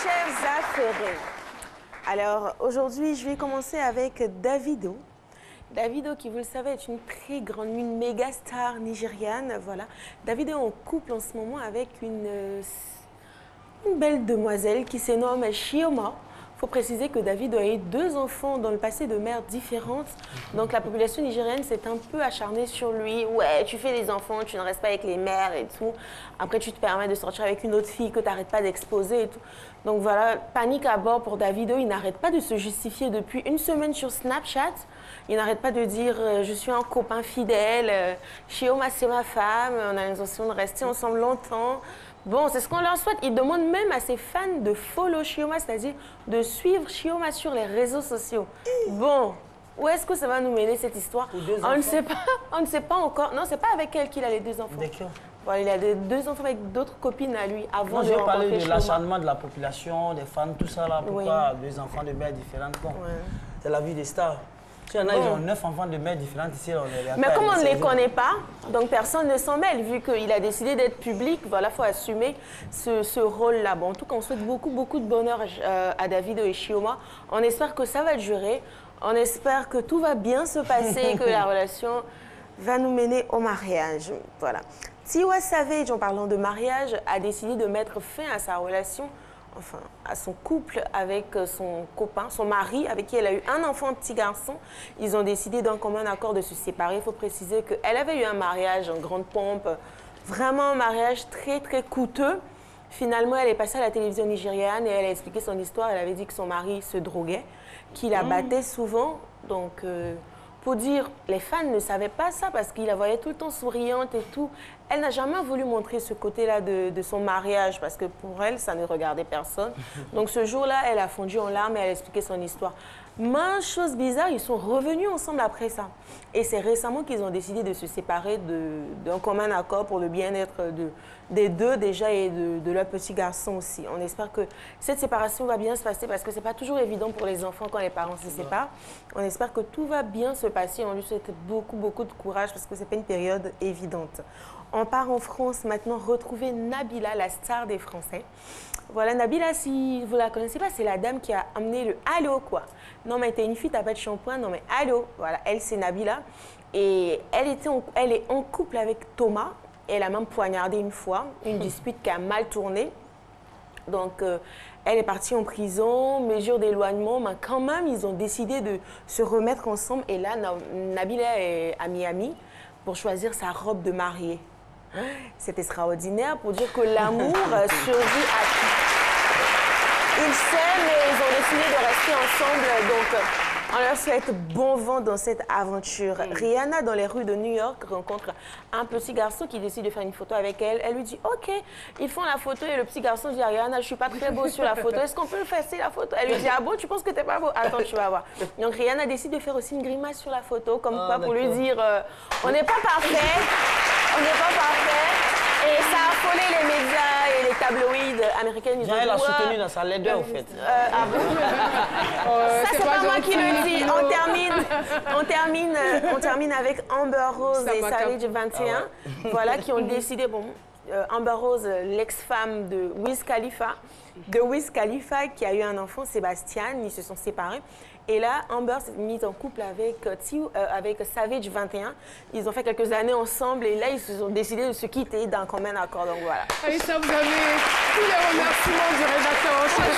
chers affairés. Alors, aujourd'hui, je vais commencer avec Davido. Davido, qui, vous le savez, est une très grande, une méga star nigériane. Voilà. Davido est en couple en ce moment avec une belle demoiselle qui se nomme Chioma. Il faut préciser que Davido a eu 2 enfants dans le passé de mères différentes. Donc la population nigérienne s'est un peu acharnée sur lui. Ouais, tu fais des enfants, tu ne restes pas avec les mères et tout. Après, tu te permets de sortir avec une autre fille que tu n'arrêtes pas d'exposer et tout. Donc voilà, panique à bord pour Davido. Il n'arrête pas de se justifier depuis une semaine sur Snapchat. Il n'arrête pas de dire je suis un copain fidèle, Chioma c'est ma femme, on a l'intention de rester ensemble longtemps. Bon, c'est ce qu'on leur souhaite. Il demande même à ses fans de follow Chioma, c'est-à-dire de suivre Chioma sur les réseaux sociaux. Bon, où est-ce que ça va nous mener cette histoire? On ne sait pas encore. Non, c'est pas avec elle qu'il a les 2 enfants. D'accord. Bon, il a 2 enfants avec d'autres copines à lui avant de rencontrer Chioma. Je vais parler de l'acharnement de la population, des fans, tout ça là. Pourquoi 2 enfants de mères différentes? Bon, c'est la vie des stars. Il y en a, ils ont 9 enfants de mères différentes ici. Mais comme on ne les connaît pas, donc personne ne s'en mêle. Vu qu'il a décidé d'être public, voilà, il faut assumer ce rôle-là. Bon, en tout cas, on souhaite beaucoup de bonheur à Davido et Chioma. On espère que ça va durer. On espère que tout va bien se passer et que la relation va nous mener au mariage. Voilà. Tiwa Savage, en parlant de mariage, a décidé de mettre fin à sa relation, enfin, à son couple avec son copain, son mari, avec qui elle a eu un enfant, un petit garçon. Ils ont décidé d'un commun accord de se séparer. Il faut préciser qu'elle avait eu un mariage en grande pompe, vraiment un mariage très coûteux. Finalement, elle est passée à la télévision nigériane et elle a expliqué son histoire. Elle avait dit que son mari se droguait, qu'il la battait souvent. Donc, pour dire, les fans ne savaient pas ça parce qu'ils la voyaient tout le temps souriante et tout. Elle n'a jamais voulu montrer ce côté-là de son mariage parce que pour elle, ça ne regardait personne. Donc ce jour-là, elle a fondu en larmes et elle a expliqué son histoire. Mais chose bizarre, ils sont revenus ensemble après ça. Et c'est récemment qu'ils ont décidé de se séparer d'un commun accord pour le bien-être des 2 déjà et de leur petit garçon aussi. On espère que cette séparation va bien se passer parce que ce n'est pas toujours évident pour les enfants quand les parents se séparent. On espère que tout va bien se passer. On lui souhaite beaucoup de courage parce que ce n'est pas une période évidente. On part en France maintenant retrouver Nabila, la star des Français. Voilà, Nabila, si vous ne la connaissez pas, c'est la dame qui a amené le Allo, quoi. Non, mais t'es une fille, t'as pas de shampoing, non, mais Allo. Voilà, elle, c'est Nabila. Et elle est en couple avec Thomas. Elle a même poignardé une fois, une dispute qui a mal tourné. Donc, elle est partie en prison, mesure d'éloignement, mais quand même, ils ont décidé de se remettre ensemble. Et là, Nabila est à Miami pour choisir sa robe de mariée. C'est extraordinaire pour dire que l'amour survit à tout. Ils s'aiment et ils ont décidé de rester ensemble. Donc, on leur souhaite bon vent dans cette aventure. Rihanna, dans les rues de New York, rencontre un petit garçon qui décide de faire une photo avec elle. Elle lui dit « Ok ». Ils font la photo et le petit garçon dit à Rihanna « Je ne suis pas très beau sur la photo. Est-ce qu'on peut faire la photo ?» Elle lui dit « Ah bon, tu penses que tu n'es pas beau? Attends, tu vas voir. » Donc Rihanna décide de faire aussi une grimace sur la photo, comme quoi pour lui dire « On n'est pas parfait, on n'est pas parfait. » Et ça a affolé les médias et les tabloïds américains. Elle a soutenu dans sa laideur, en fait. Ah bon? Ça, c'est pas moi qui le dis. On termine avec Amber Rose et Savage 21, voilà, qui ont décidé, bon, Amber Rose, l'ex-femme de Wiz Khalifa, qui a eu un enfant, Sébastien, ils se sont séparés. Et là, Amber s'est mise en couple avec Savage 21. Ils ont fait quelques années ensemble et là, ils se sont décidé de se quitter d'un commun accord. Donc voilà. Et ça, vous avez tous les remerciements du rédacteur en chef.